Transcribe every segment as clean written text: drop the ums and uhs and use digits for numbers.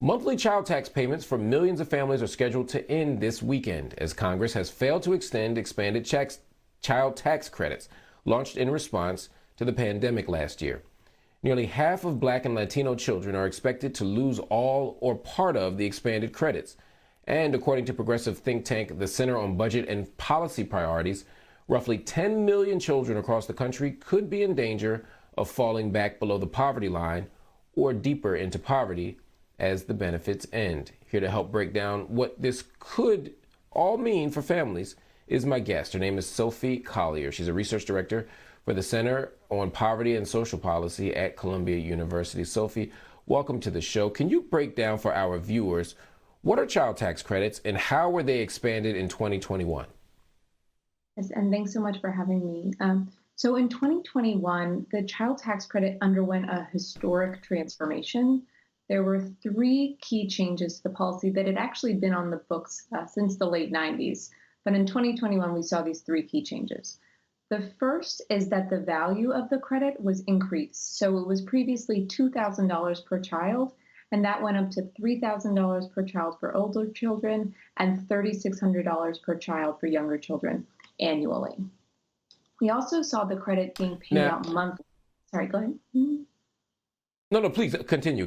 Monthly child tax payments for millions of families are scheduled to end this weekend as Congress has failed to extend expanded child tax credits launched in response to the pandemic last year. Nearly half of Black and Latino children are expected to lose all or part of the expanded credits. And according to progressive think tank, the Center on Budget and Policy Priorities, roughly 10 million children across the country could be in danger of falling back below the poverty line or deeper into poverty as the benefits end. Here to help break down what this could all mean for families is my guest. Her name is Sophie Collyer. She's a research director for the Center on Poverty and Social Policy at Columbia University. Sophie, welcome to the show. Can you break down for our viewers what are child tax credits and how were they expanded in 2021? Yes, and thanks so much for having me. So in 2021, the child tax credit underwent a historic transformation. There were three key changes to the policy that had actually been on the books since the late 90s. But in 2021, we saw these three key changes. The first is that the value of the credit was increased. So it was previously $2,000 per child, and that went up to $3,000 per child for older children and $3,600 per child for younger children annually. We also saw the credit being paid out monthly. Sorry, go ahead. No, please continue.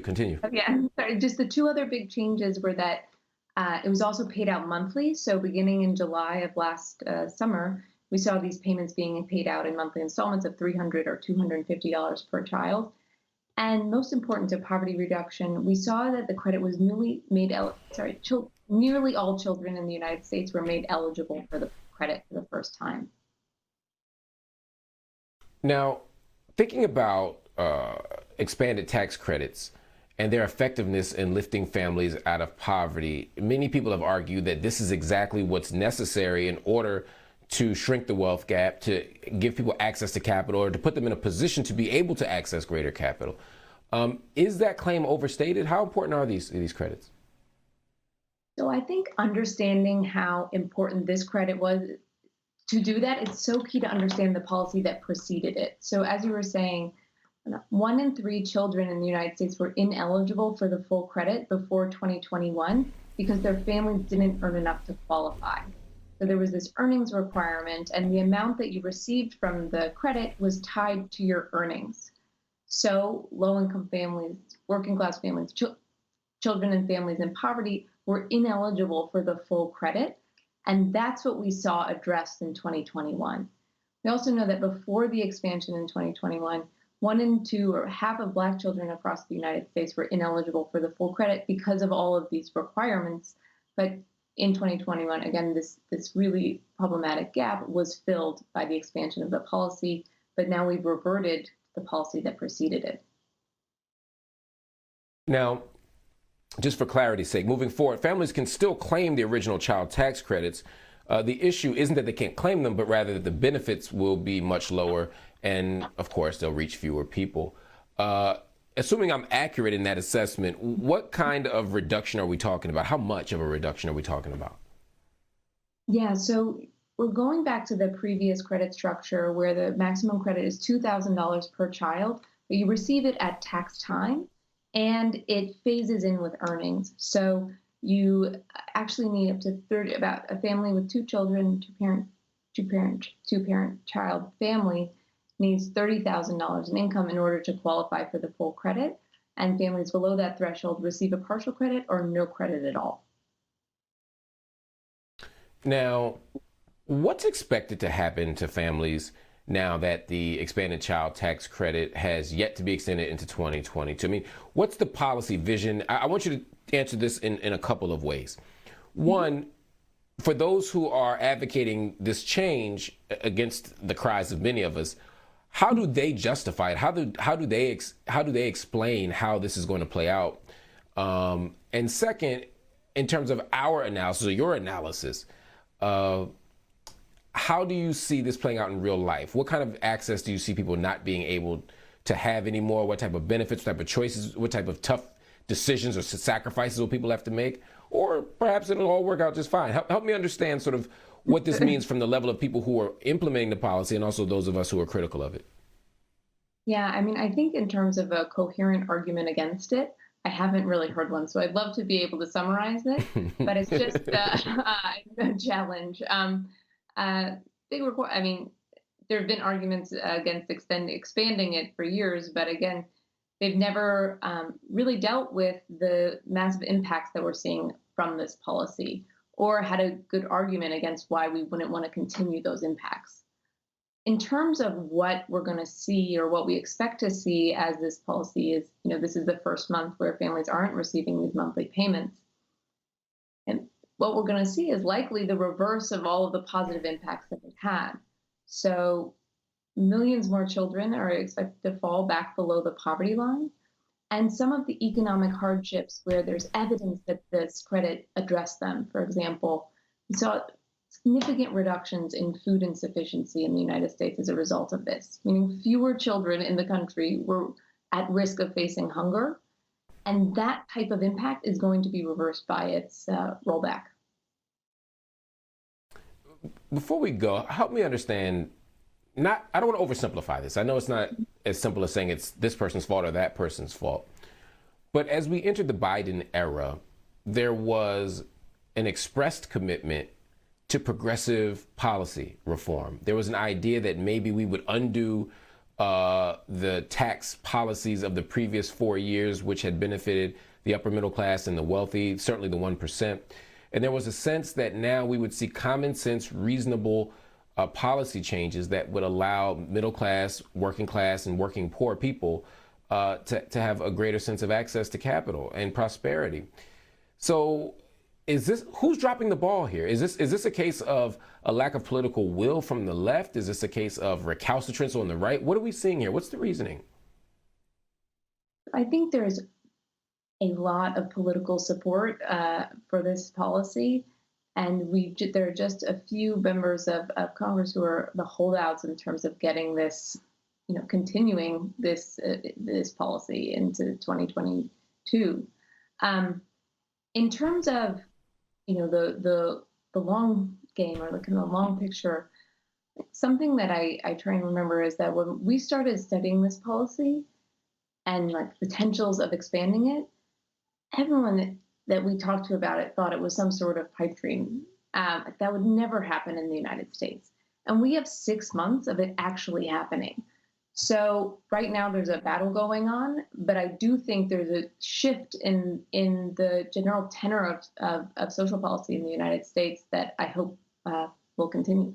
Yeah, sorry. Just the two other big changes were that it was also paid out monthly. So beginning in July of last summer, we saw these payments being paid out in monthly installments of $300 or $250 per child. And most important to poverty reduction, we saw that the credit was nearly all children in the United States were made eligible for the credit for the first time. Now, thinking about expanded tax credits and their effectiveness in lifting families out of poverty, many people have argued that this is exactly what's necessary in order to shrink the wealth gap, to give people access to capital, or to put them in a position to be able to access greater capital. Is that claim overstated? How important are these credits? So I think understanding how important this credit was to do that, it's so key to understand the policy that preceded it. So as you were saying, 1 in 3 children in the United States were ineligible for the full credit before 2021 because their families didn't earn enough to qualify. So there was this earnings requirement, and the amount that you received from the credit was tied to your earnings. So low-income families, working-class families, children and families in poverty were ineligible for the full credit, and that's what we saw addressed in 2021. We also know that before the expansion in 2021, 1 in 2 or half of Black children across the United States were ineligible for the full credit because of all of these requirements. But in 2021, again, this really problematic gap was filled by the expansion of the policy, but now we've reverted the policy that preceded it. Now, just for clarity's sake, moving forward, families can still claim the original child tax credits. The issue isn't that they can't claim them, but rather that the benefits will be much lower, and of course, they'll reach fewer people. Assuming I'm accurate in that assessment, what kind of reduction are we talking about? How much of a reduction are we talking about? Yeah, so we're going back to the previous credit structure where the maximum credit is $2,000 per child, but you receive it at tax time, and it phases in with earnings. So you actually need up to 30, about a family with 2 children, two parent child family needs $30,000 in income in order to qualify for the full credit. And families below that threshold receive a partial credit or no credit at all. Now, what's expected to happen to families now that the expanded child tax credit has yet to be extended into 2022? I mean, what's the policy vision? I want you to answer this in a couple of ways. One, for those who are advocating this change against the cries of many of us, how do they justify it? How do they explain how this is going to play out? And second, in terms of our analysis or your analysis, how do you see this playing out in real life? What kind of access do you see people not being able to have anymore? What type of benefits, what type of choices, what type of tough decisions or sacrifices will people have to make? Or perhaps it'll all work out just fine. Help me understand sort of what this means from the level of people who are implementing the policy and also those of us who are critical of it. Yeah, I mean, I think in terms of a coherent argument against it, I haven't really heard one, so I'd love to be able to summarize it, but it's just a challenge. Big report. I mean, there have been arguments against expanding it for years, but again, they've never really dealt with the massive impacts that we're seeing from this policy, or had a good argument against why we wouldn't want to continue those impacts. In terms of what we're going to see or what we expect to see as this policy is, this is the first month where families aren't receiving these monthly payments. And what we're going to see is likely the reverse of all of the positive impacts that they've had. So millions more children are expected to fall back below the poverty line. And some of the economic hardships where there's evidence that this credit addressed them, for example, we saw significant reductions in food insufficiency in the United States as a result of this, meaning fewer children in the country were at risk of facing hunger. And that type of impact is going to be reversed by its rollback. Before we go, help me understand, I don't want to oversimplify this. I know it's not as simple as saying it's this person's fault or that person's fault. But as we entered the Biden era, there was an expressed commitment to progressive policy reform. There was an idea that maybe we would undo the tax policies of the previous 4 years, which had benefited the upper middle class and the wealthy, certainly the 1%. And there was a sense that now we would see common sense, reasonable policy changes that would allow middle class, working class, and working poor people to have a greater sense of access to capital and prosperity. So who's dropping the ball here? Is this a case of a lack of political will from the left? Is this a case of recalcitrance on the right? What are we seeing here? What's the reasoning? I think there's a lot of political support for this policy. And there are just a few members of Congress who are the holdouts in terms of getting this, continuing this policy into 2022. In terms of, the long game or the kind of long picture, something that I try and remember is that when we started studying this policy and like potentials of expanding it, everyone that we talked to about it thought it was some sort of pipe dream. That would never happen in the United States. And we have 6 months of it actually happening. So right now there's a battle going on, but I do think there's a shift in the general tenor of social policy in the United States that I hope will continue.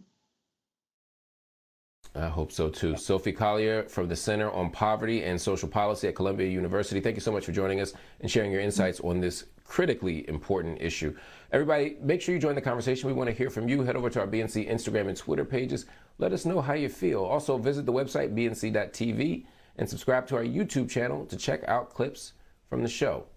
I hope so too. Sophie Collyer from the Center on Poverty and Social Policy at Columbia University. Thank you so much for joining us and sharing your insights on this critically important issue. Everybody, make sure you join the conversation. We want to hear from you. Head over to our BNC Instagram and Twitter pages. Let us know how you feel. Also, visit the website bnc.tv and subscribe to our YouTube channel to check out clips from the show.